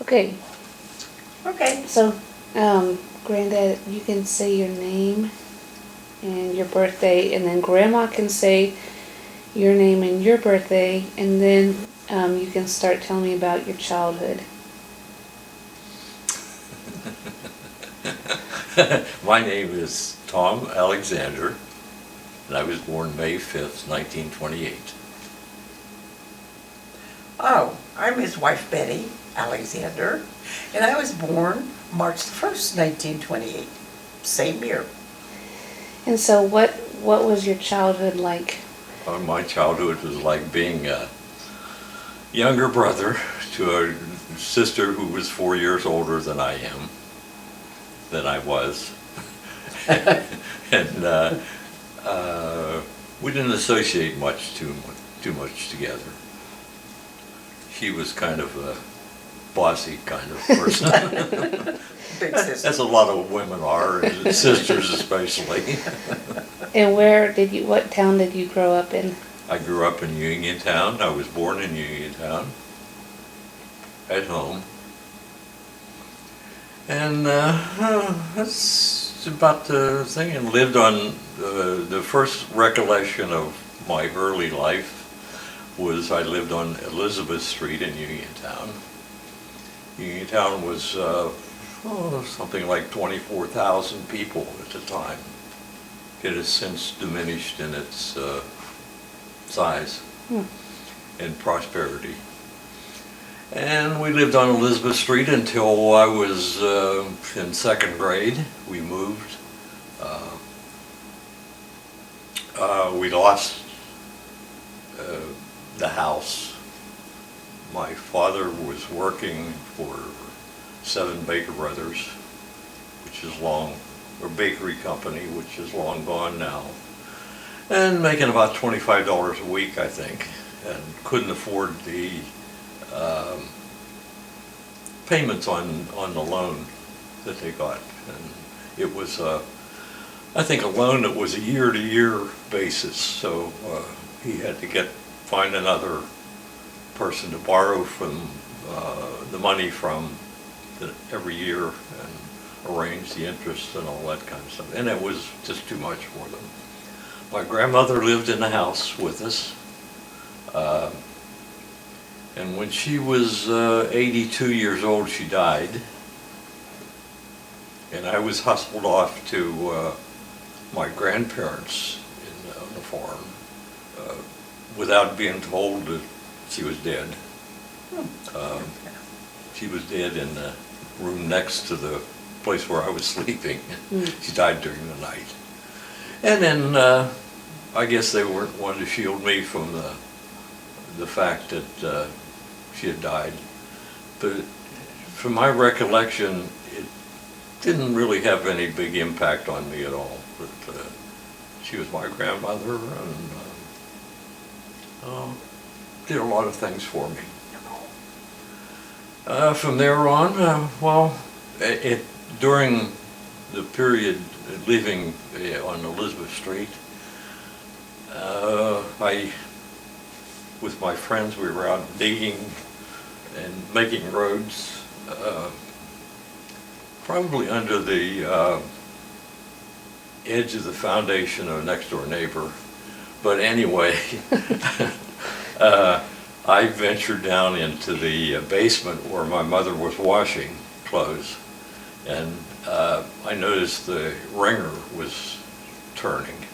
Okay, Okay. so, Granddad, you can say your name and your birthday, and then Grandma can say your name and your birthday, and then you can start telling me about your childhood. My name is Tom Alexander, and I was born May 5th, 1928. Oh, I'm his wife Betty Alexander, and I was born March the 1st, 1928. Same year. And so, what was your childhood like? My childhood was like being a younger brother to a sister who was 4 years older than I was. And we didn't associate too much together. She was kind of a bossy kind of person, Big sister. as a lot of women are, and sisters especially. And what town did you grow up in? I grew up in Uniontown. I was born in Uniontown, at home. And that's about the thing. And lived on, the first recollection of my early life was I lived on Elizabeth Street in Uniontown. Uniontown was something like 24,000 people at the time. It has since diminished in its size and prosperity. And we lived on Elizabeth Street until I was in second grade. We moved. We lost the house. My father was working for Seven Baker Brothers, which is or bakery company, which is long gone now, and making about $25 a week, I think, and couldn't afford the payments on the loan that they got. And it was, I think, a loan that was a year-to-year basis, so he had to find another person to borrow from the money from every year and arrange the interest and all that kind of stuff. And it was just too much for them. My grandmother lived in the house with us. And when she was 82 years old, she died. And I was hustled off to my grandparents on the farm without being told that she was dead. She was dead in the room next to the place where I was sleeping. She died during the night. And then I guess they wanted to shield me from the fact that she had died. But from my recollection, it didn't really have any big impact on me at all. But she was my grandmother and did a lot of things for me. From there on, during the period living on Elizabeth Street, with my friends, we were out digging and making roads, probably under the edge of the foundation of a next door neighbor. But anyway, I ventured down into the basement where my mother was washing clothes, and I noticed the wringer was turning.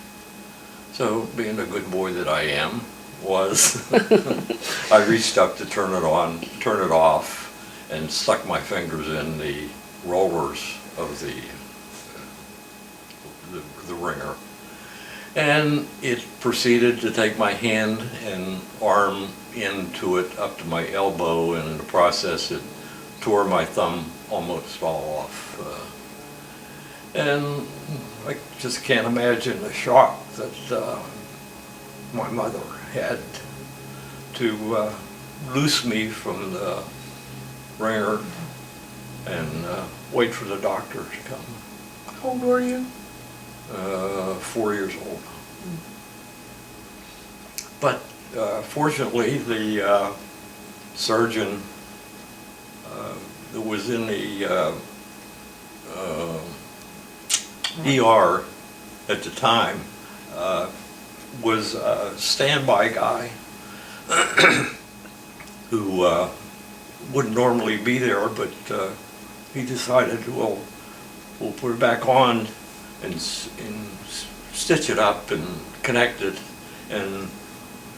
So, being a good boy that I am, I reached up to turn it off, and stuck my fingers in the rollers of the wringer. And it proceeded to take my hand and arm into it up to my elbow, and in the process it tore my thumb almost all off. And I just can't imagine the shock that my mother had to loose me from the wringer and wait for the doctor to come. How old were you? 4 years old. But fortunately, the surgeon that was in the ER at the time was a standby guy who wouldn't normally be there, but he decided, well, we'll put it back on and stitch it up and connect it, and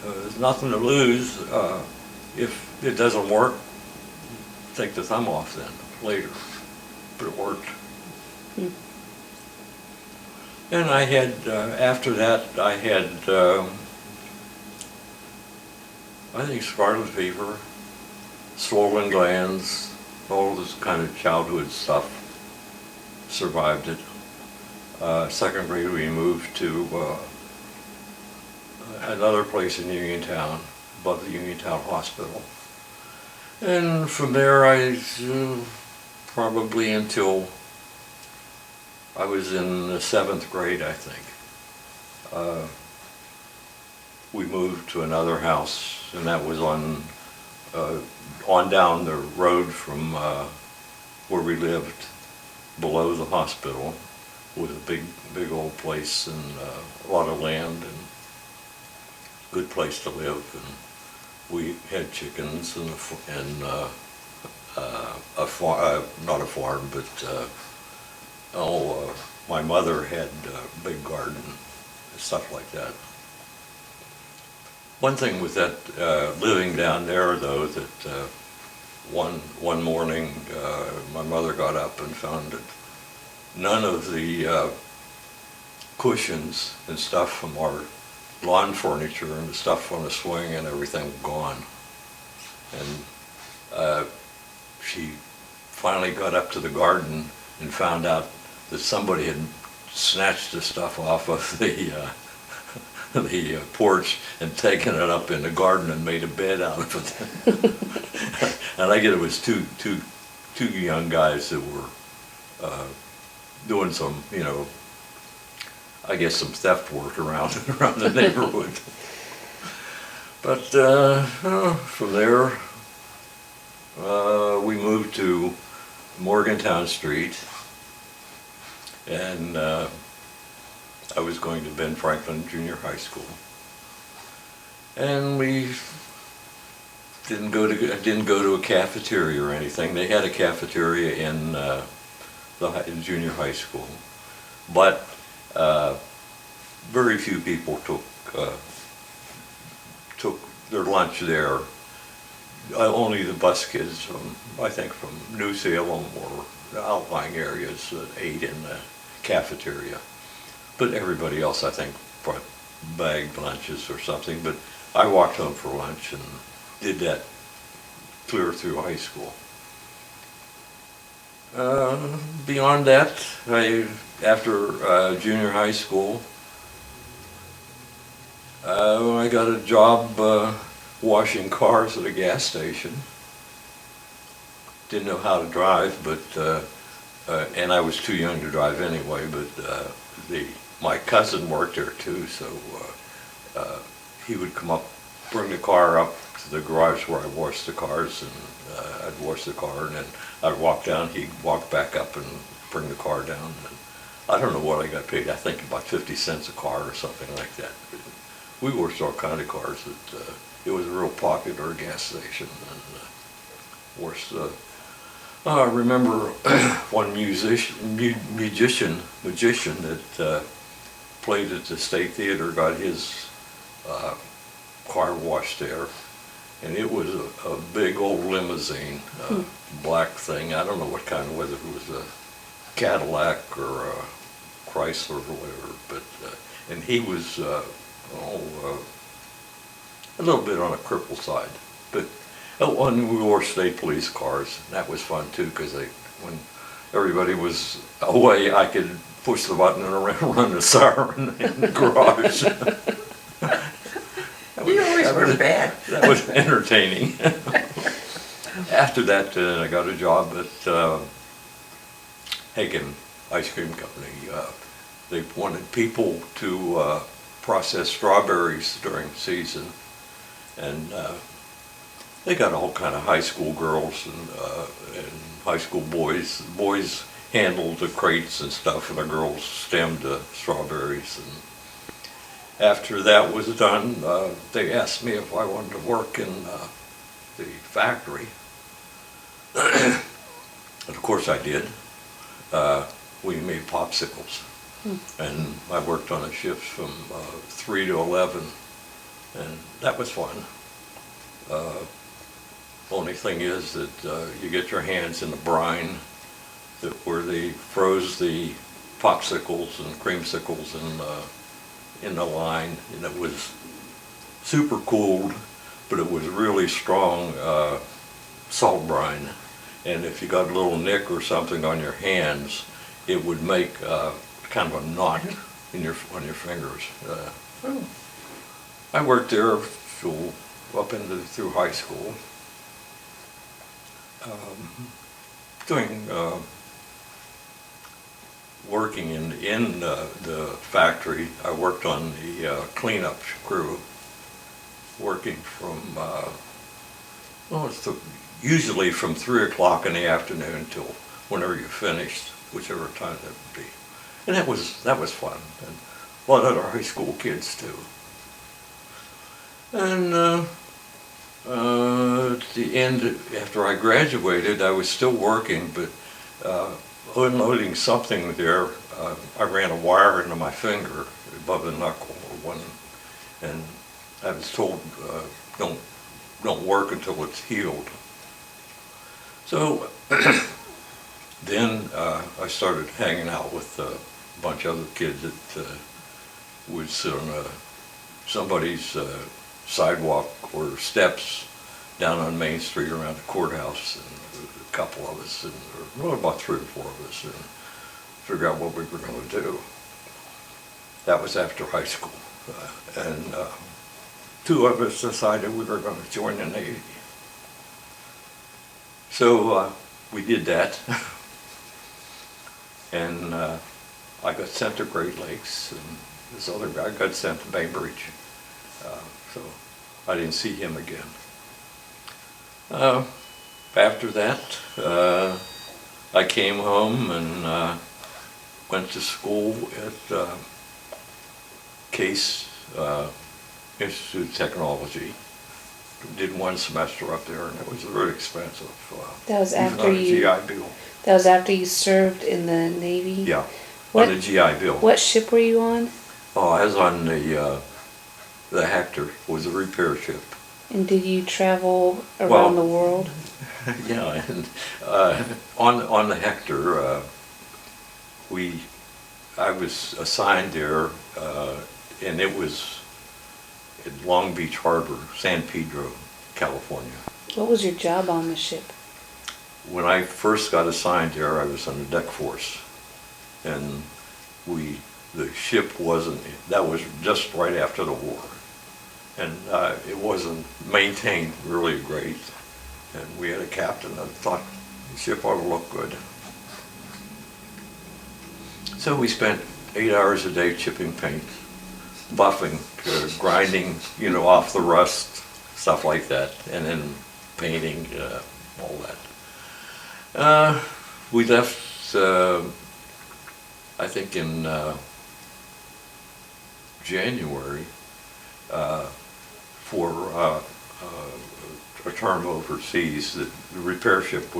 there's nothing to lose. If it doesn't work, take the thumb off then, later. But it worked. And I had, after that, I had, I think scarlet fever, swollen glands, all this kind of childhood stuff. Survived it. Second grade we moved to another place in Uniontown, above the Uniontown Hospital. And from there I, probably until I was in the 7th grade, I think. We moved to another house, and that was on down the road from where we lived, below the hospital, with a big old place and a lot of land and good place to live. And we had chickens and a farm, not a farm, but my mother had a big garden and stuff like that. One thing with that living down there, though, that one morning my mother got up and found that none of the cushions and stuff from our lawn furniture and the stuff on the swing and everything were gone. And she finally got up to the garden and found out that somebody had snatched the stuff off of the porch and taken it up in the garden and made a bed out of it. And I guess it was two young guys that were doing some, I guess some theft work around the neighborhood. But from there, we moved to Morgantown Street, and I was going to Ben Franklin Junior High School, and we didn't go to a cafeteria or anything. They had a cafeteria in the junior high school, but very few people took their lunch there. Only the bus kids from, I think, from New Salem or the outlying areas ate in the cafeteria. But everybody else, I think, brought bagged lunches or something. But I walked home for lunch and did that clear through high school. Beyond that, after junior high school, I got a job washing cars at a gas station. Didn't know how to drive, but and I was too young to drive anyway. But my cousin worked there too, so he would come up, bring the car up to the garage where I washed the cars, and I'd wash the car, and then I'd walk down. He'd walk back up and bring the car down. And I don't know what I got paid. I think about 50 cents a car or something like that. We washed all kind of cars. It was a real popular gas station, and washed. I remember one magician that played at the State Theater got his car washed there, and it was a big old limousine, black thing. I don't know what kind, whether it was a Cadillac or a Chrysler or whatever, but and he was a little bit on a crippled side, but and we wore state police cars, and that was fun too, because when everybody was away, I could push the button and run the siren in the garage. You always were bad. That was entertaining. After that, I got a job at Hagen Ice Cream Company. They wanted people to process strawberries during the season, and they got all kind of high school girls and high school boys. The boys handled the crates and stuff, and the girls stemmed the strawberries. And after that was done, they asked me if I wanted to work in the factory. And of course I did. We made popsicles. And I worked on a shift from 3 to 11, and that was fun. Only thing is that you get your hands in the brine where they froze the popsicles and creamsicles in the line, and it was super cooled, but it was really strong salt brine. And if you got a little nick or something on your hands, it would make kind of a knot on your fingers. I worked there through high school, working in the factory. I worked on the cleanup crew, working from usually from 3 o'clock in the afternoon till whenever you finished, whichever time that would be. And that was fun, and a lot of other high school kids too. And at the end, after I graduated, I was still working, but unloading something there, I ran a wire into my finger above the knuckle, and I was told, don't work until it's healed. So then I started hanging out with a bunch of other kids that would sit on somebody's sidewalk or steps down on Main Street around the courthouse, and a couple of us, or about 3 or 4 of us, and figure out what we were going to do. That was after high school, and 2 of us decided we were going to join the Navy. So we did that, and I got sent to Great Lakes, and this other guy got sent to Bainbridge, so I didn't see him again. After that, I came home and went to school at Case Institute of Technology. Did 1 semester up there, and it was very expensive. That was even after on a you. GI Bill. That was after you served in the Navy. Yeah, What- on a GI Bill. What ship were you on? Oh, I was on the Hector, was a repair ship. And did you travel around Well- the world? Yeah, and on the Hector, I was assigned there, and it was at Long Beach Harbor, San Pedro, California. What was your job on the ship? When I first got assigned there, I was on the deck force, and the ship wasn't, that was just right after the war, and it wasn't maintained really great, and we had a captain that thought the ship ought to look good. So we spent 8 hours a day chipping paint, buffing, grinding, off the rust, stuff like that, and then painting, all that. We left, I think in January, for a term overseas. The repair ship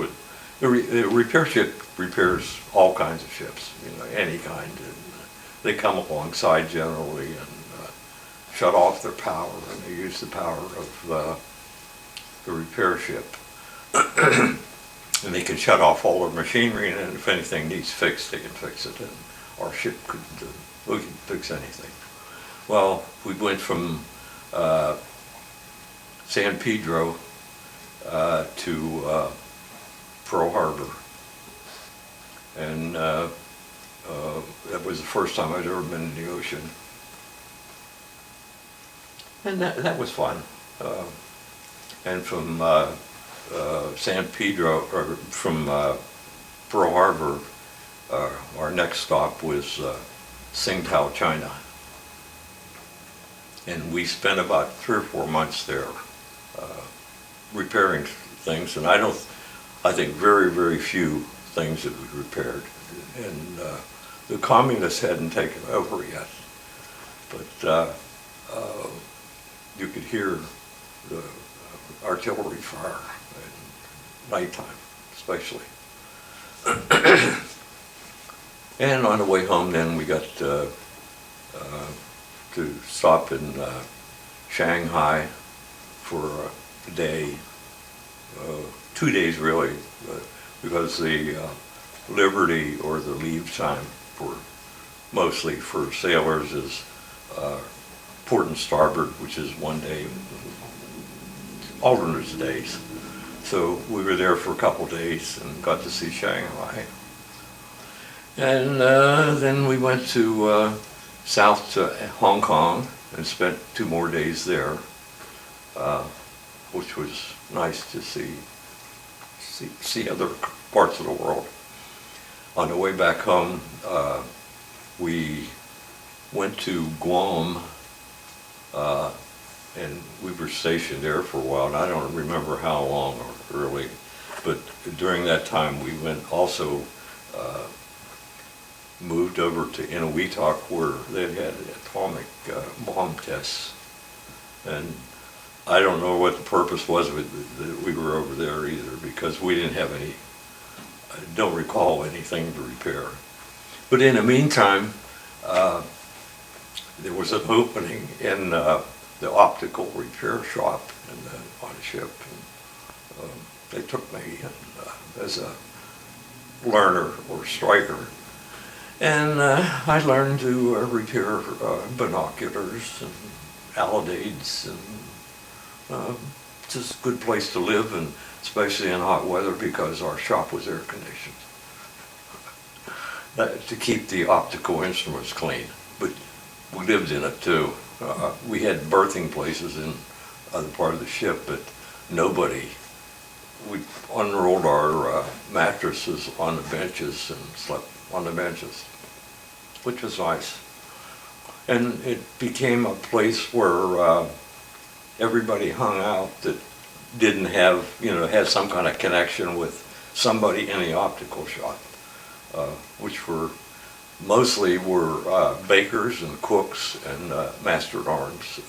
the repair ship repairs all kinds of ships, any kind. And they come alongside generally and shut off their power, and they use the power of the repair ship. And they can shut off all their machinery, and if anything needs fixed, they can fix it, and our ship we can fix anything. Well, we went from San Pedro to Pearl Harbor, and that was the first time I'd ever been in the ocean, and that was fun. And from San Pedro, or from Pearl Harbor, our next stop was Tsingtao, China. And we spent about 3 or 4 months there. repairing things, and I think very, very few things that we repaired. And the communists hadn't taken over yet, but you could hear the artillery fire at nighttime, especially. And on the way home, then we got to stop in Shanghai for a day, 2 days really, because the liberty or the leave time mostly for sailors is port and starboard, which is 1 day, alternate days. So we were there for a couple days and got to see Shanghai. And then we went to south to Hong Kong and spent 2 more days there, which was nice to see other parts of the world. On the way back home, we went to Guam, and we were stationed there for a while, and I don't remember how long or early, but during that time we went also moved over to Inuitak, where they had atomic bomb tests, and I don't know what the purpose was that we were over there either, because we didn't have any, I don't recall anything to repair. But in the meantime, there was an opening in the optical repair shop on the ship, and they took me as a learner or striker. And I learned to repair binoculars and alidades, and just a good place to live, and especially in hot weather because our shop was air conditioned to keep the optical instruments clean. But we lived in it too. We had berthing places in other part of the ship, but nobody. We unrolled our mattresses on the benches and slept on the benches, which was nice. And it became a place where everybody hung out that didn't have, had some kind of connection with somebody in the optical shop, which mostly were bakers and cooks and master-at-arms.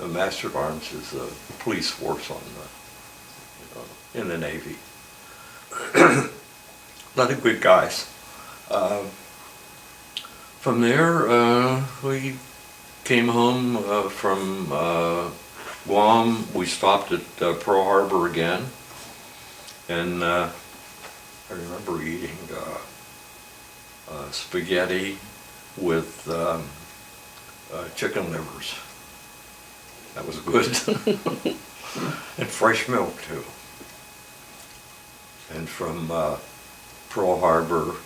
Master-at-arms is the police force in the Navy. A lot of good guys. From there, we came home from Guam. We stopped at Pearl Harbor again, and I remember eating spaghetti with chicken livers. That was good. And fresh milk too. And from Pearl Harbor,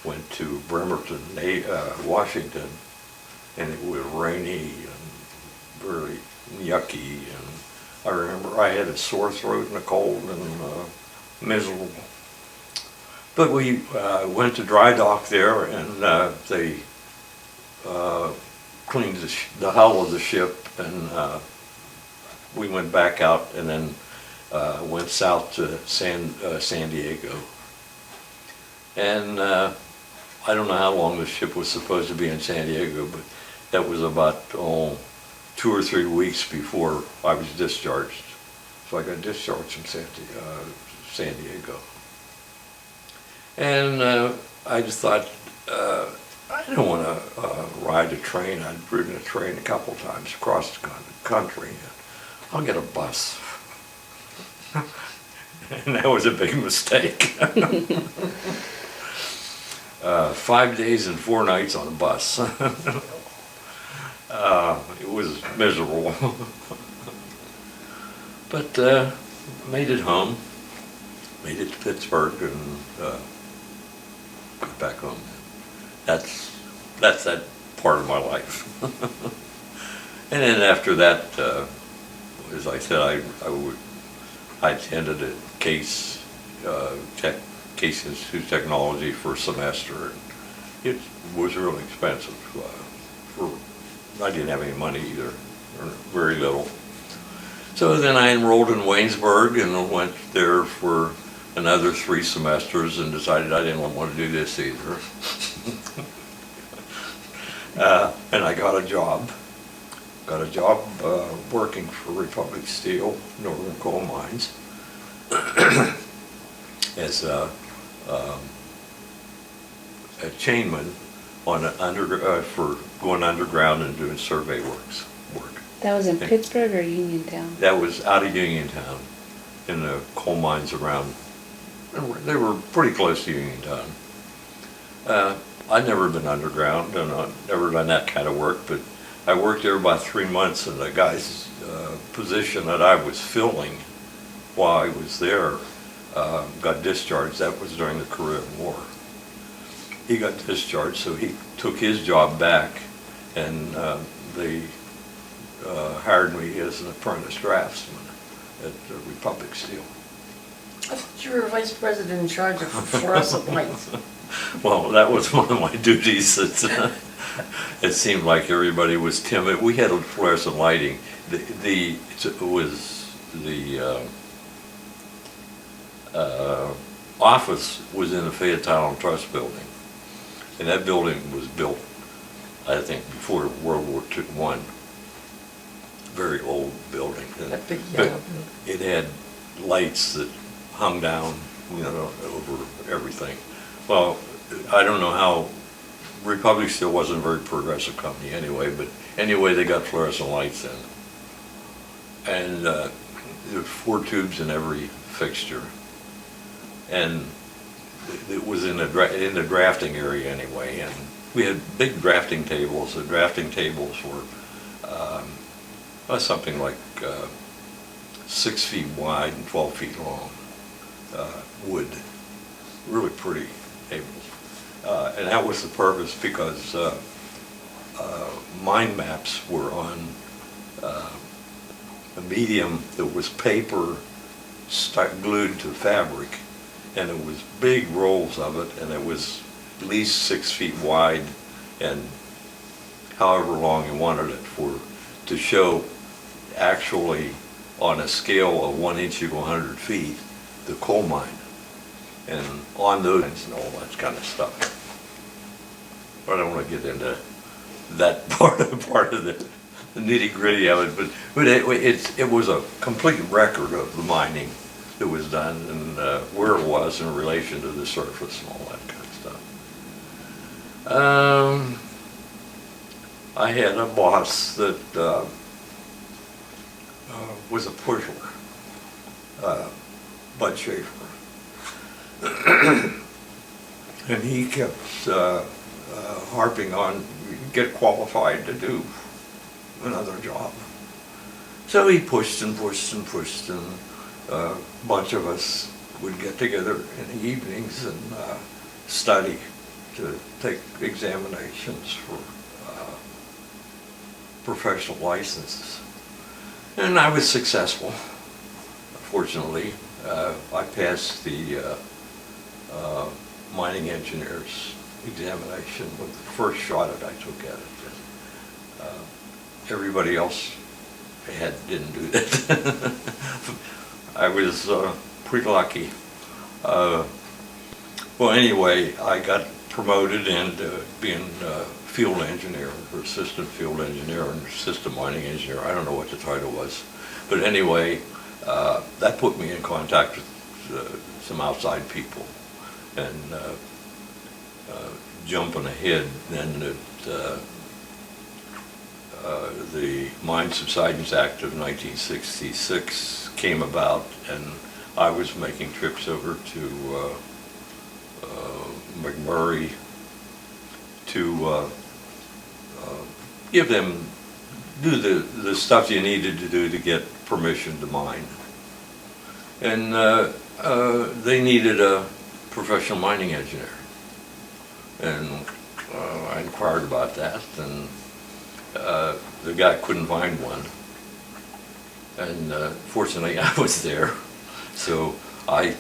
went to Bremerton, Washington, and it was rainy and very yucky. And I remember I had a sore throat and a cold and miserable. But we went to dry dock there, and they cleaned the hull of the ship, and we went back out and then went south to San Diego. And I don't know how long the ship was supposed to be in San Diego, but that was about 2 or 3 weeks before I was discharged. So I got discharged from San Diego. And I just thought, I don't want to ride a train. I'd ridden a train a couple times across the country. I'll get a bus. And that was a big mistake. 5 days and 4 nights on a bus. It was miserable. But made it home, made it to Pittsburgh, and got back home. That's that part of my life. And then after that, as I said, I attended a Case Institute Technology for a semester. It was really expensive. I didn't have any money either, or very little. So then I enrolled in Waynesburg and went there for another 3 semesters and decided I didn't want to do this either. And I got a job. Got a job working for Republic Steel, Northern Coal Mines, as a chainman on for going underground and doing survey work. That was in Pittsburgh or Uniontown? That was out of Uniontown, in the coal mines around. They were pretty close to Uniontown. I'd never been underground, and I'd never done that kind of work, but I worked there about 3 months, and the guy's position that I was filling while I was there got discharged. That was during the Korean War. He got discharged, so he took his job back, and they hired me as an apprentice draftsman at Republic Steel. I thought you were vice president in charge of fluorescent lights. Well, that was one of my duties. It seemed like everybody was timid. We had fluorescent lighting. The office was in the Fayette Talent Trust building, and that building was built, I think, before World War I. Very old building. That big But yellow it had lights that hung down, over everything. Well, I don't know how, Republic Steel wasn't a very progressive company anyway, but anyway, they got fluorescent lights in. And there were 4 tubes in every fixture. And it was in the drafting area anyway, and we had big drafting tables. The drafting tables were something like 6 feet wide and 12 feet long, wood, really pretty tables. And that was the purpose, because mind maps were on a medium that was paper glued to fabric, and it was big rolls of it, and it was at least 6 feet wide and however long you wanted it to show actually on a scale of 1 inch to 100 feet the coal mine, and on those and all that kind of stuff. I don't want to get into that part of the nitty gritty of it, but it was a complete record of the mining that was done, and where it was in relation to the surface and all that kind of stuff. I had a boss that was a pusher, Bud Schaefer, and he kept harping on, get qualified to do another job. So he pushed and pushed and pushed, and a bunch of us would get together in the evenings and study to take examinations for professional licenses. And I was successful, fortunately. I passed the mining engineer's examination with the first shot that I took at it. Everybody else didn't do that. I was pretty lucky. Well, anyway, I got promoted into being field engineer, or assistant field engineer, and assistant mining engineer. I don't know what the title was, but anyway, that put me in contact with some outside people, and jumping ahead, then the Mines Subsidence Act of 1966 came about, and I was making trips over to McMurray to do the stuff you needed to do to get permission to mine. And they needed a professional mining engineer. And I inquired about that, and the guy couldn't find one. And fortunately, I was there. So I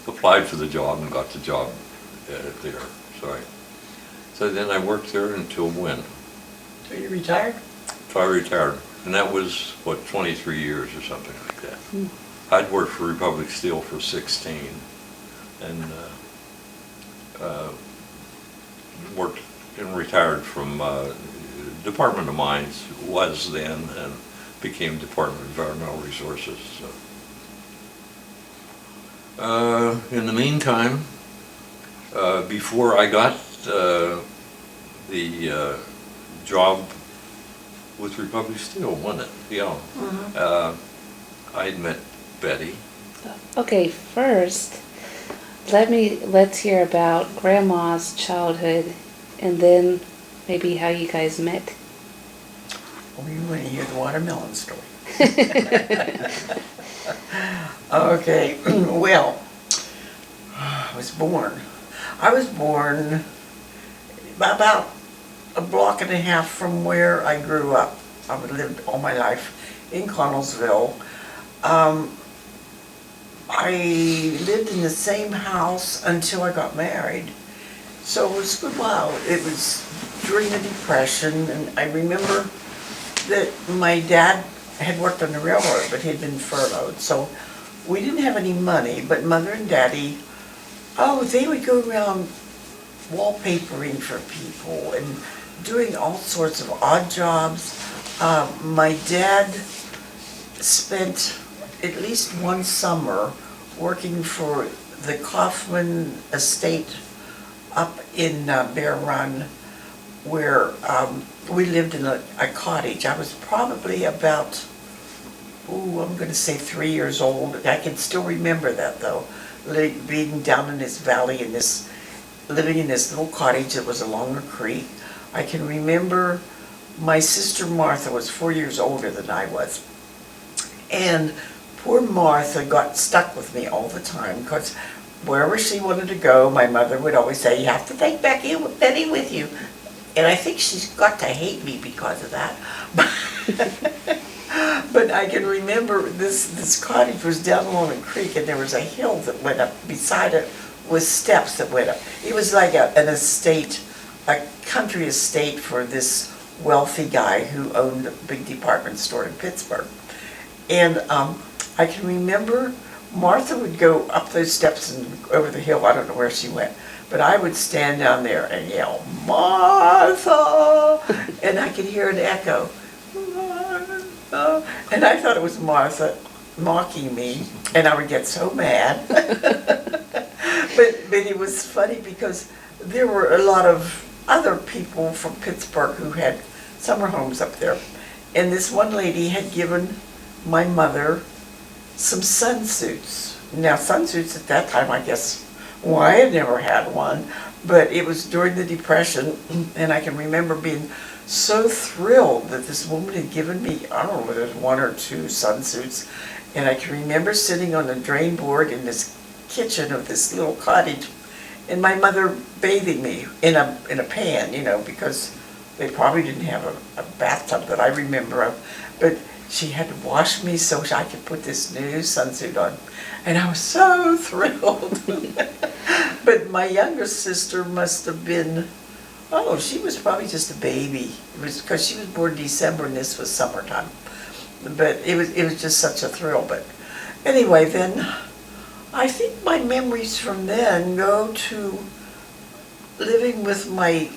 applied for the job and got the job there. So then I worked there until when? So you retired? So I retired. And that was, what, 23 years or something like that. Hmm. I'd worked for Republic Steel for 16 and worked and retired from Department of Mines, was then, and became Department of Environmental Resources. So. In the meantime, before I got the job with Republic Steel, wasn't it? Yeah. I'd met Betty. Okay, first, let's hear about Grandma's childhood, and then maybe how you guys met. Oh, you want to hear the watermelon story? Okay, well, I was born about a block and a half from where I grew up. I lived all my life in Connellsville. I lived in the same house until I got married. So it was a good while. It was during the Depression, and I remember that my dad had worked on the railroad, but he'd been furloughed. So we didn't have any money, but Mother and Daddy, they would go around wallpapering for people and doing all sorts of odd jobs. My dad spent at least one summer working for the Kaufman estate up in Bear Run, where we lived in a cottage. I was probably about, I'm going to say 3 years old. I can still remember that though, being down in this valley and living in this little cottage that was along a creek. I can remember my sister Martha was 4 years older than I was. And poor Martha got stuck with me all the time because wherever she wanted to go, my mother would always say, you have to take Betty with you. And I think she's got to hate me because of that. But I can remember this cottage was down along a creek, and there was a hill that went up beside it with steps that went up. It was like an estate, a country estate for this wealthy guy who owned a big department store in Pittsburgh. And I can remember Martha would go up those steps and over the hill. I don't know where she went, but I would stand down there and yell, Martha! And I could hear an echo, Martha! And I thought it was Martha mocking me, and I would get so mad. But it was funny because there were a lot of other people from Pittsburgh who had summer homes up there. And this one lady had given my mother some sunsuits. Now sunsuits at that time, I guess, well, I had never had one, but it was during the Depression, and I can remember being so thrilled that this woman had given me, I don't know whether it was one or two sunsuits, and I can remember sitting on the drain board in this kitchen of this little cottage, and my mother bathing me in a pan, because they probably didn't have a bathtub that I remember of, but she had to wash me so I could put this new sunsuit on. And I was so thrilled. But my younger sister must have been, she was probably just a baby. It was because she was born December and this was summertime. But it was just such a thrill. But anyway, then I think my memories from then go to living with my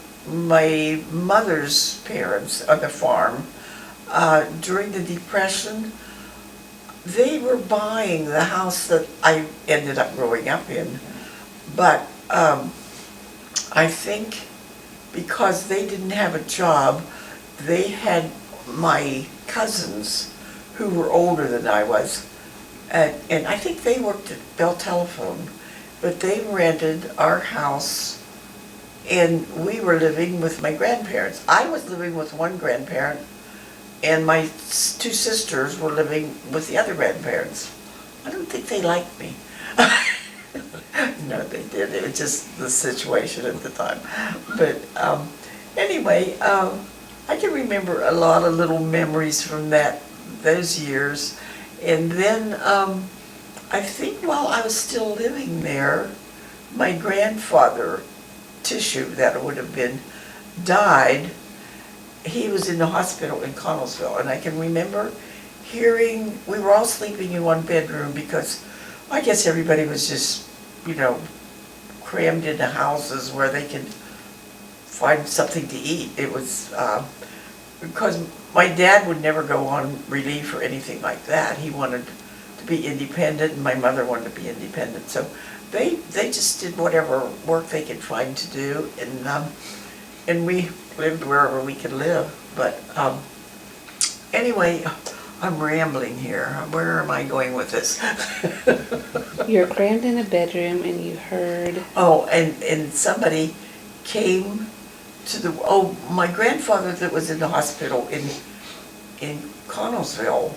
mother's parents on the farm. During the Depression, they were buying the house that I ended up growing up in, but I think because they didn't have a job, they had my cousins who were older than I was, and I think they worked at Bell Telephone, but they rented our house, and we were living with my grandparents. I was living with one grandparent, and my two sisters were living with the other grandparents. I don't think they liked me. No, they did. It was just the situation at the time. But anyway, I can remember a lot of little memories from those years. And then I think while I was still living there, my grandfather, Tissue, that would have been, died. he was in the hospital in Connellsville, and I can remember hearing, we were all sleeping in one bedroom because I guess everybody was just, crammed into houses where they could find something to eat. It was, because my dad would never go on relief or anything like that. He wanted to be independent, and my mother wanted to be independent. So they just did whatever work they could find to do, and we lived wherever we could live. But anyway, I'm rambling here. Where am I going with this? You're crammed in a bedroom and you heard. Oh, and somebody came to my grandfather that was in the hospital in Connellsville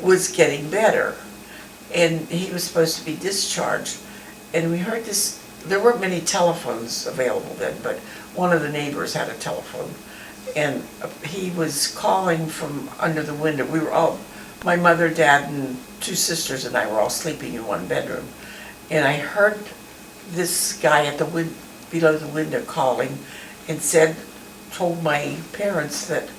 was getting better, and he was supposed to be discharged. And we heard this, there weren't many telephones available then, but one of the neighbors had a telephone, and he was calling from under the window. We were all, my mother, dad, and two sisters and I were all sleeping in one bedroom, and I heard this guy at the below the window calling, and told my parents that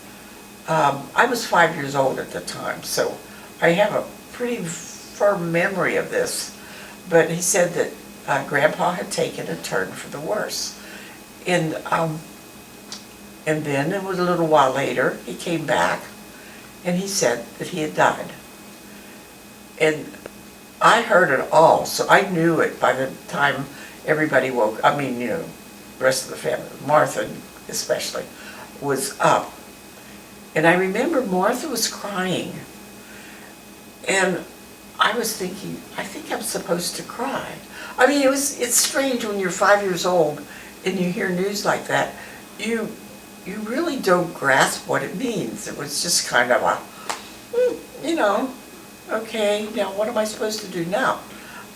I was 5 years old at the time, so I have a pretty firm memory of this. But he said that Grandpa had taken a turn for the worse, and then it was a little while later he came back, and he said that he had died. And I heard it all, so I knew it by the time everybody woke. The rest of the family, Martha especially, was up. And I remember Martha was crying. And I was thinking, I think I'm supposed to cry. It's strange when you're 5 years old and you hear news like that. You really don't grasp what it means. It was just kind of okay, now what am I supposed to do now?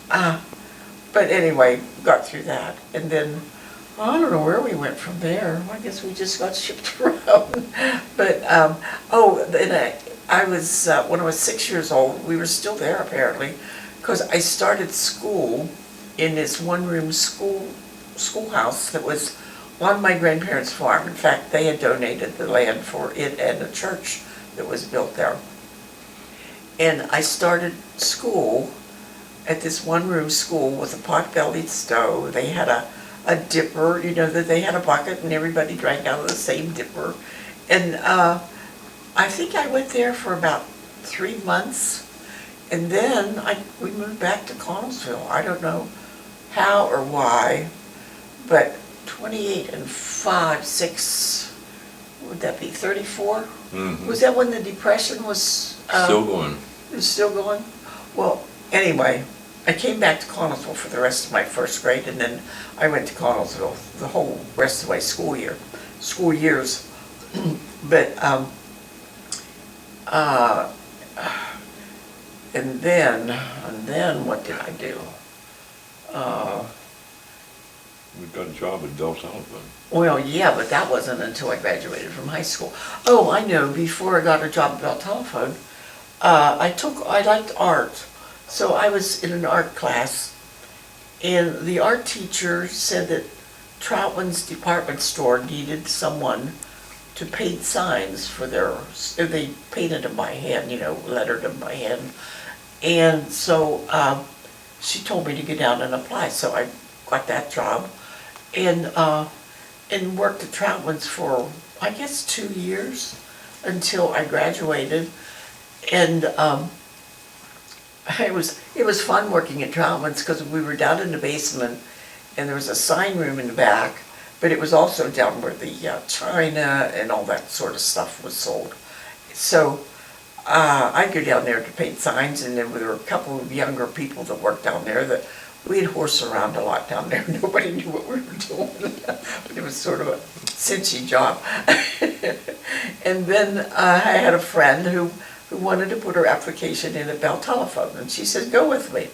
But anyway, got through that. And then, I don't know where we went from there. I guess we just got shipped around. But, then I was, when I was 6 years old, we were still there apparently, because I started school in this one-room schoolhouse that was on my grandparents' farm. In fact, they had donated the land for it and a church that was built there. And I started school at this one-room school with a pot-bellied stove. They had a dipper, that they had a bucket and everybody drank out of the same dipper. And I think I went there for about 3 months, and then we moved back to Connellsville. I don't know how or why, but 28 and 5, 6, would that be 34? Mm-hmm. Was that when the Depression was still going? It was still going? Well, anyway, I came back to Connellsville for the rest of my first grade, and then I went to Connellsville the whole rest of my school years. But and then what did I do? We got a job at Bell Telephone. Well, yeah, but that wasn't until I graduated from high school. Oh, I know. Before I got a job at Bell Telephone, I liked art, so I was in an art class, and the art teacher said that Troutman's department store needed someone to paint signs for they painted them by hand, lettered them by hand. And so she told me to get down and apply, so I got that job and worked at Troutman's for, I guess, 2 years until I graduated. And it was fun working at Troutman's because we were down in the basement and there was a sign room in the back, but it was also down where the china and all that sort of stuff was sold. So I'd go down there to paint signs, and then there were a couple of younger people that worked down there that we'd horse around a lot down there. Nobody knew what we were doing. But it was sort of a cinchy job. And then I had a friend who wanted to put her application in at Bell Telephone, and she said, go with me.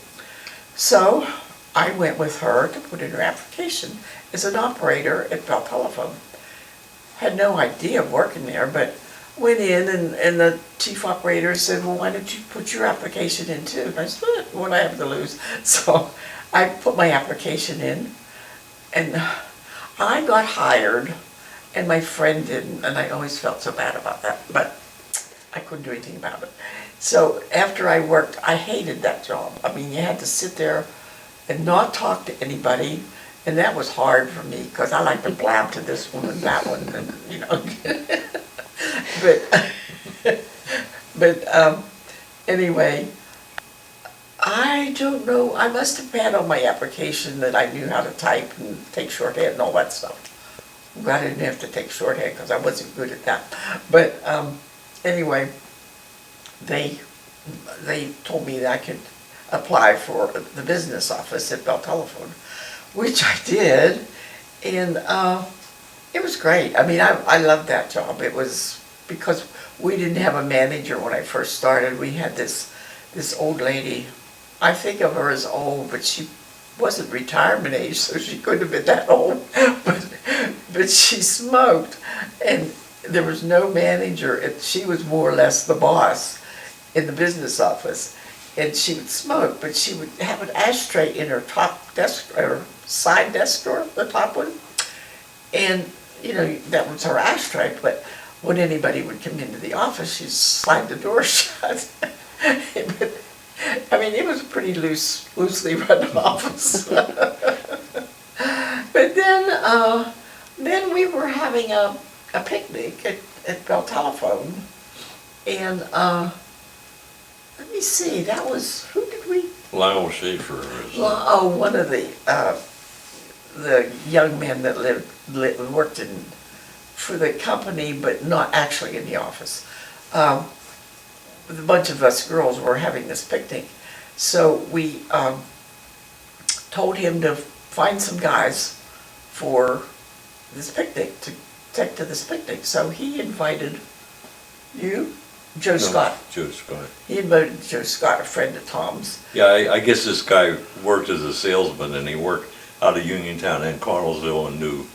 So I went with her to put in her application as an operator at Bell Telephone. Had no idea of working there, but went in, and the chief operator said, well, why don't you put your application in too? And I said, what do I have to lose? So I put my application in, and I got hired and my friend didn't, and I always felt so bad about that, but I couldn't do anything about it. So after I worked, I hated that job. I mean, you had to sit there and not talk to anybody, and that was hard for me, because I like to blab to this one and that one, and, you know. But anyway, I don't know, I must have had on my application that I knew how to type and take shorthand and all that stuff. I didn't have to take shorthand because I wasn't good at that. But anyway, they told me that I could apply for the business office at Bell Telephone, which I did, and it was great. I mean, I loved that job. It was because we didn't have a manager when I first started. We had this old lady. I think of her as old, but she wasn't retirement age, so she couldn't have been that old. But she smoked, and there was no manager, and she was more or less the boss in the business office. And she would smoke, but she would have an ashtray in her top desk, or side desk drawer, the top one. And, you know, that was her ashtray, but when anybody would come into the office, she'd slide the door shut. But, I mean, it was a pretty loosely run office. But then we were having a picnic at Bell Telephone, and let me see, that was, who did we? Lionel Schaefer. Oh, one of the young men that worked for the company, but not actually in the office. A bunch of us girls were having this picnic, so we told him to find some guys for this picnic, to take to this picnic. So he invited you, Joe Scott. Joe Scott. He invited Joe Scott, a friend of Tom's. Yeah, I guess this guy worked as a salesman, and he worked out of Uniontown and Connellsville and knew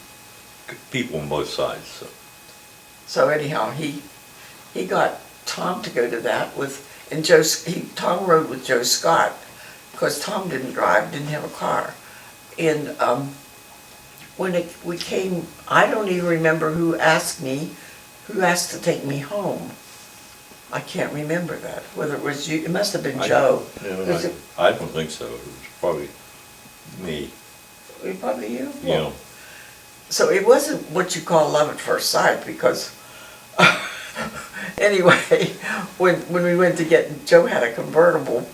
people on both sides. So anyhow, he got Tom to go to that with, and Tom rode with Joe Scott, because Tom didn't drive, didn't have a car. And when we came, I don't even remember who asked to take me home. I can't remember that, whether it was you, it must have been Joe. I don't think so, it was probably me. Probably you? Yeah. So it wasn't what you call love at first sight, because anyway, when we went to get, Joe had a convertible,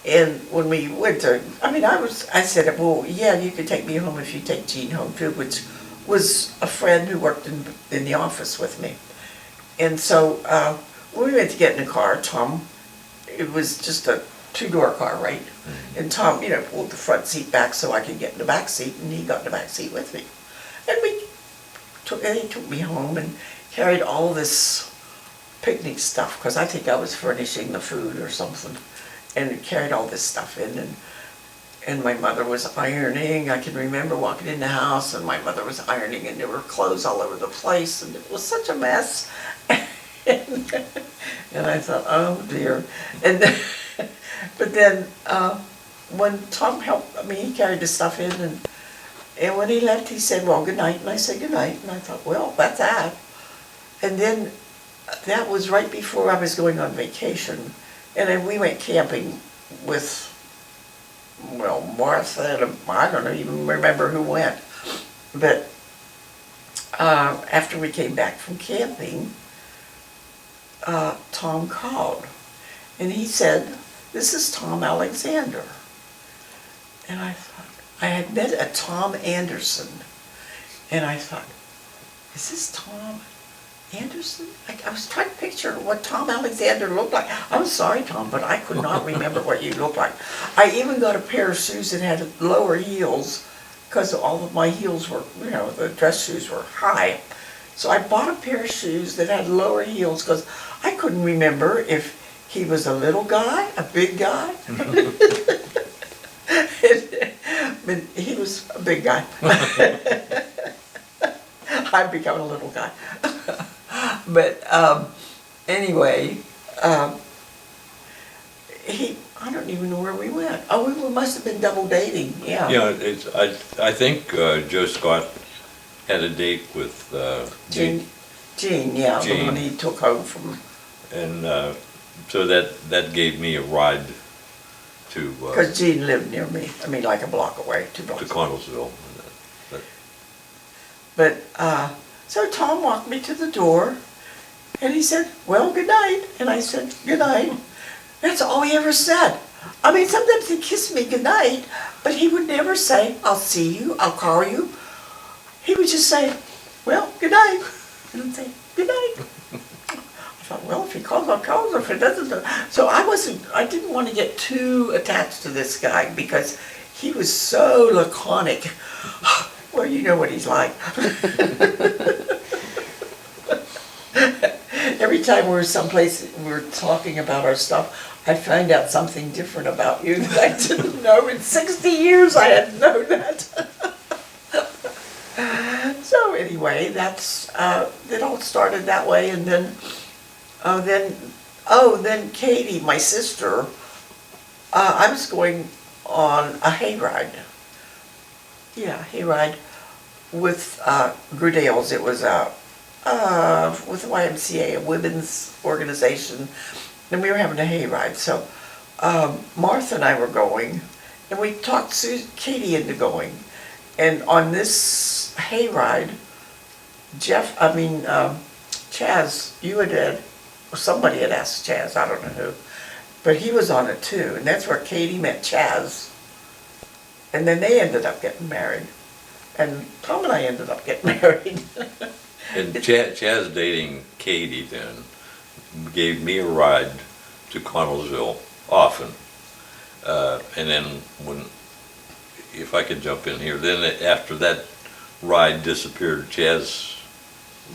and when we went to, I said, well, yeah, you could take me home if you take Jean home too, which was a friend who worked in the office with me. And so when we went to get in the car, Tom, it was just a two-door car, right? Mm-hmm. And Tom, pulled the front seat back so I could get in the back seat, and he got in the back seat with me. And he took me home and carried all this picnic stuff, because I think I was furnishing the food or something, and carried all this stuff in, and my mother was ironing. I can remember walking in the house, and my mother was ironing, and there were clothes all over the place, and it was such a mess. And I thought, oh dear. And but then when Tom helped me, he carried the stuff in, and when he left, he said, well, good night. And I said, good night. And I thought, well, that's that. And then that was right before I was going on vacation. And then we went camping with, well, Martha, and I don't even remember who went. But after we came back from camping, Tom called. And he said, this is Tom Alexander. And I thought, I had met a Tom Anderson, and I thought, is this Tom Anderson? I was trying to picture what Tom Alexander looked like. I'm sorry, Tom, but I could not remember what you looked like. I even got a pair of shoes that had lower heels, because all of my heels were, the dress shoes were high. So I bought a pair of shoes that had lower heels, because I couldn't remember if he was a little guy, a big guy. But he was a big guy. I've become a little guy. But anyway, I don't even know where we went. Oh, we must have been double dating, yeah. Yeah, I think Joe Scott had a date with Gene, yeah, the one Gene. he took home from, and so that gave me a ride to because Gene lived near me, I mean, like a block away, 2 blocks. to Connellsville. But, so Tom walked me to the door, and he said, well, good night. And I said, good night. That's all he ever said. I mean, sometimes he'd kiss me good night, but he would never say, I'll see you, I'll call you. He would just say, well, good night. And I'd say, good night. I thought, well, if he calls, I'll call him. If he doesn't, so I didn't want to get too attached to this guy because he was so laconic. Well, you know what he's like. Every time we were someplace, we were talking about our stuff, I find out something different about you that I didn't know. In 60 years, I hadn't known that. So anyway, that's it all started that way, and then then Katie, my sister, I was going on a hayride. Yeah, hayride with Grudales. It was with the YMCA, a women's organization, and we were having a hayride. So Martha and I were going, and we talked Katie into going. And on this hayride, Chaz, you had, or somebody had asked Chaz, I don't know who, but he was on it too, and that's where Katie met Chaz. And then they ended up getting married. And Tom and I ended up getting married. And Chaz dating Katie then gave me a ride to Connellsville often. And then if I could jump in here, then after that ride disappeared, Chaz,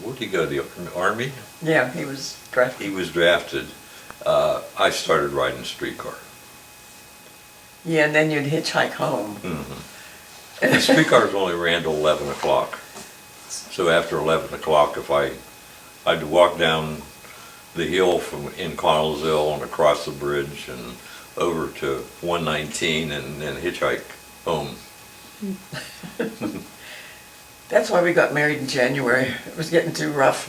where'd he go, the Army? Yeah, he was drafted. He was drafted. I started riding streetcar. Yeah, and then you'd hitchhike home. Mm-hmm. The streetcars only ran till 11 o'clock. So after 11 o'clock, I'd walk down the hill in Connellsville and across the bridge and over to 119 and then hitchhike home. That's why we got married in January. It was getting too rough.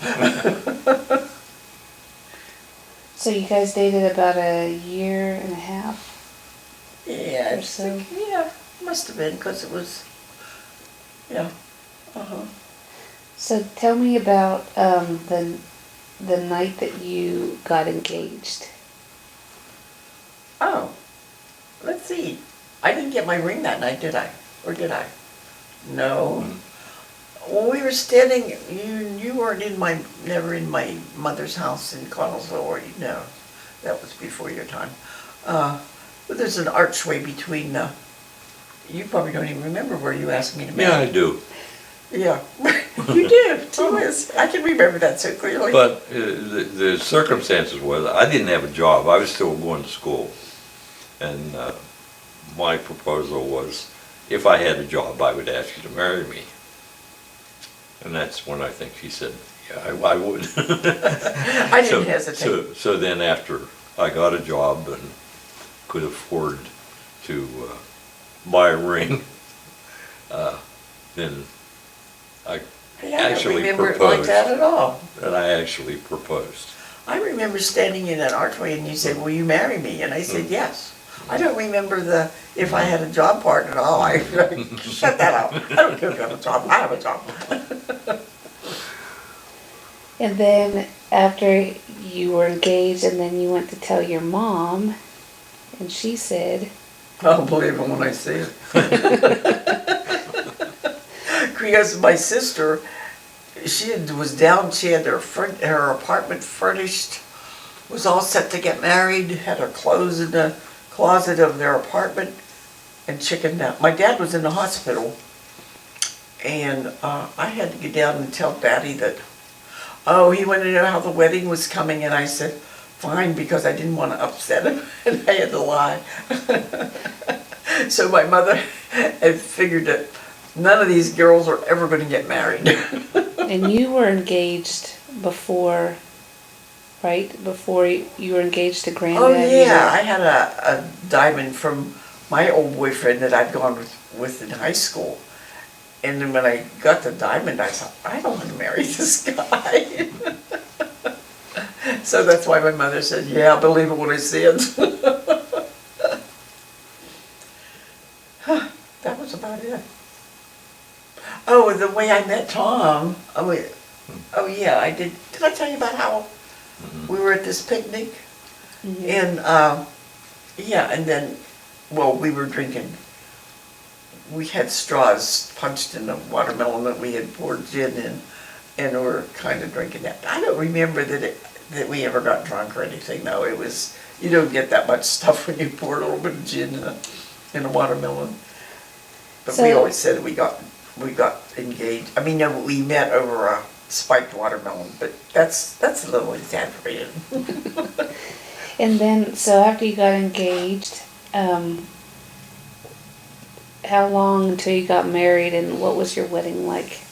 So you guys dated about a year and a half? Yeah, Or so. yeah, must have been, because it was, yeah. So tell me about the night that you got engaged. Oh, let's see. I didn't get my ring that night, did I? Or did I? No. When we were standing, you weren't never in my mother's house in Connellsville, or you know, that was before your time. But there's an archway between, you probably don't even remember where you asked me to marry. Yeah, I do. Yeah, you do, too, I can remember that so clearly. But the circumstances was, I didn't have a job. I was still going to school. And my proposal was, if I had a job, I would ask you to marry me. And that's when I think she said, yeah, I would. I didn't hesitate. So then after I got a job and could afford to buy a ring, then I actually don't remember proposed. it like that at all. And I actually proposed. I remember standing in that archway and you said, will you marry me? And I said, yes. I don't remember if I had a job part at all. I shut that out. I don't care if you have a job. I have a job. And then after you were engaged and then you went to tell your mom and she said, I'll believe it when I see it. Because my sister, was down, she had her apartment furnished, was all set to get married, had her clothes in the closet of their apartment, and chickened out. My dad was in the hospital, and I had to get down and tell Daddy that, he wanted to know how the wedding was coming, and I said, fine, because I didn't want to upset him, and I had to lie. So my mother had figured that none of these girls are ever going to get married. and you were engaged before, right? Before you were engaged to Granddad? Oh you yeah, were- I had a diamond from my old boyfriend that I'd gone with in high school. And then when I got the diamond, I thought, I don't want to marry this guy. So that's why my mother said, yeah, believe it when I see it. That was about it. Oh, the way I met Tom. Oh yeah, I did. Did I tell you about how we were at this picnic? Mhm. And, yeah, and then, well, we were drinking. We had straws punched in the watermelon that we had poured gin in, and we were kind of drinking that. I don't remember that we ever got drunk or anything, though. It was, you don't get that much stuff when you pour a little bit of gin in a watermelon. But we So- always said we got engaged. I mean, no, we met over a spiked watermelon, but that's a little exaggerated. And then, so after you got engaged, how long until you got married, and what was your wedding like?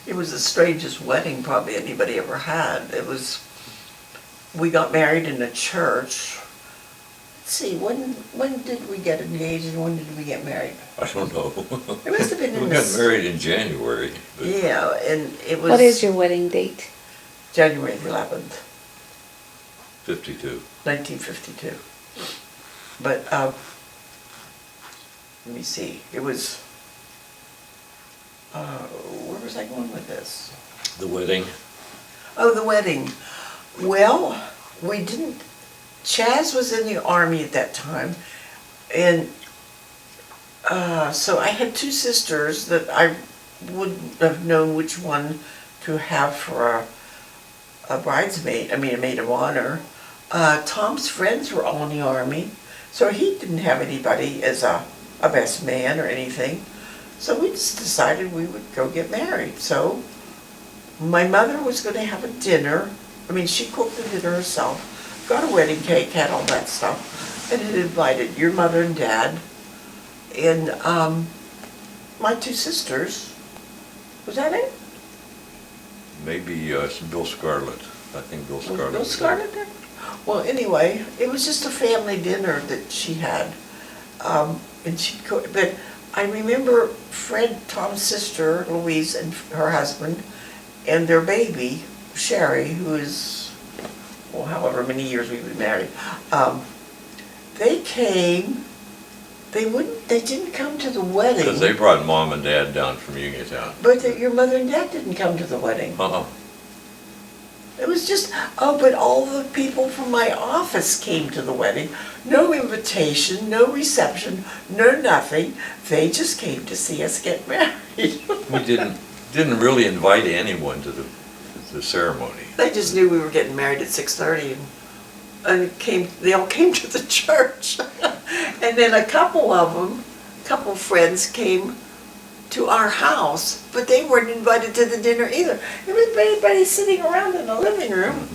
It was the strangest wedding probably anybody ever had. We got married in a church. Let's see, when did we get engaged and when did we get married? I don't know. It must have been We in got the... married in January. But Yeah, and it was... What is your wedding date? January the 11th, 52. 1952. But, let me see, it was... where was I going with this? The wedding. Oh, the wedding. Well, we didn't, Chaz was in the Army at that time, and so I had two sisters that I wouldn't have known which one to have for a bridesmaid, I mean a maid of honor. Tom's friends were all in the Army, so he didn't have anybody as a best man or anything. So we just decided we would go get married. So my mother was going to have a dinner. I mean, she cooked the dinner herself, got a wedding cake, had all that stuff, and it invited your mother and dad and my two sisters. Was that it? Maybe Bill Scarlett. I think Bill Was Scarlett. Bill was Scarlett there? Well, anyway, it was just a family dinner that she had. And she cooked, but I remember Fred, Tom's sister, Louise, and her husband, and their baby, Sherry, who is, well, however many years we've been married. They came, they didn't come to the wedding. Because they brought mom and dad down from Uniontown. But your mother and dad didn't come to the wedding. Uh-uh. It was just, oh, but all the people from my office came to the wedding. No invitation, no reception, no nothing. They just came to see us get married. We didn't really invite anyone to the ceremony. They just knew we were getting married at 6:30 and they all came to the church. And then a couple friends came to our house, but they weren't invited to the dinner either. It was everybody sitting around in the living room.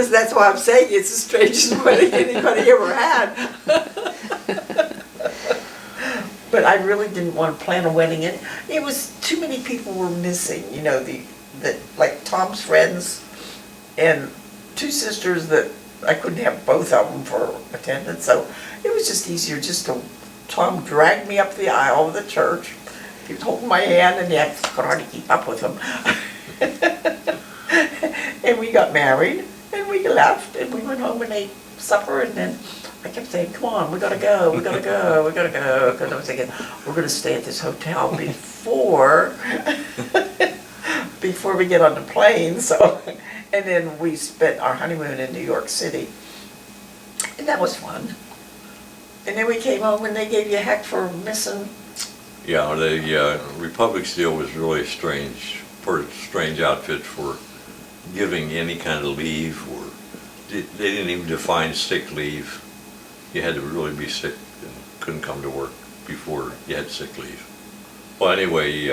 That's why I'm saying it's the strangest wedding anybody ever had. But I really didn't want to plan a wedding. It was too many people were missing, you know, like Tom's friends and two sisters that I couldn't have both of them for attendance. So it was just easier Tom dragged me up the aisle of the church. He was holding my hand and I could hardly keep up with him. And we got married and we left and we went home and ate supper, and then I kept saying, come on, we gotta go, we gotta go, we gotta go. Because I was thinking, we're gonna stay at this hotel before we get on the plane. So, and then we spent our honeymoon in New York City. And that was fun. And then we came home and they gave you heck for missing. Yeah, the Republic Steel was really a strange outfit for giving any kind of leave, or they didn't even define sick leave. You had to really be sick and couldn't come to work before you had sick leave. Well, anyway,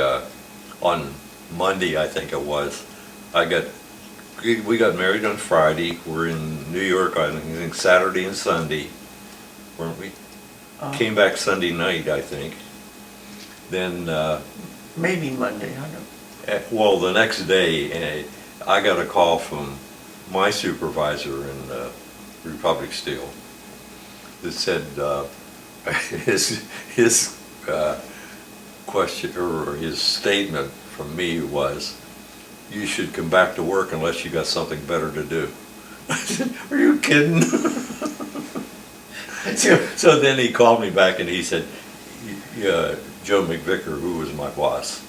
on Monday, I think it was, we got married on Friday. We're in New York, I think Saturday and Sunday, weren't we? Came back Sunday night, I think. Then, Maybe Monday, I don't know. well, the next day, I got a call from my supervisor in Republic Steel that said, his question, or his statement from me was, you should come back to work unless you got something better to do. I said, are you kidding? So then he called me back and he said, Joe McVicker, who was my boss,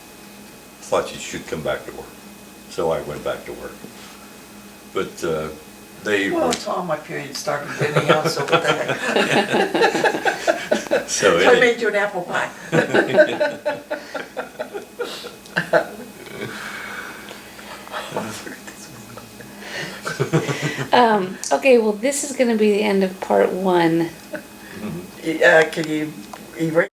thought you should come back to work. So I went back to work. But they Well, were, Tom, my period started anyhow, so what the heck. so So I anyway. made you an apple pie. Okay, well, this is gonna be the end of part one. Can you erase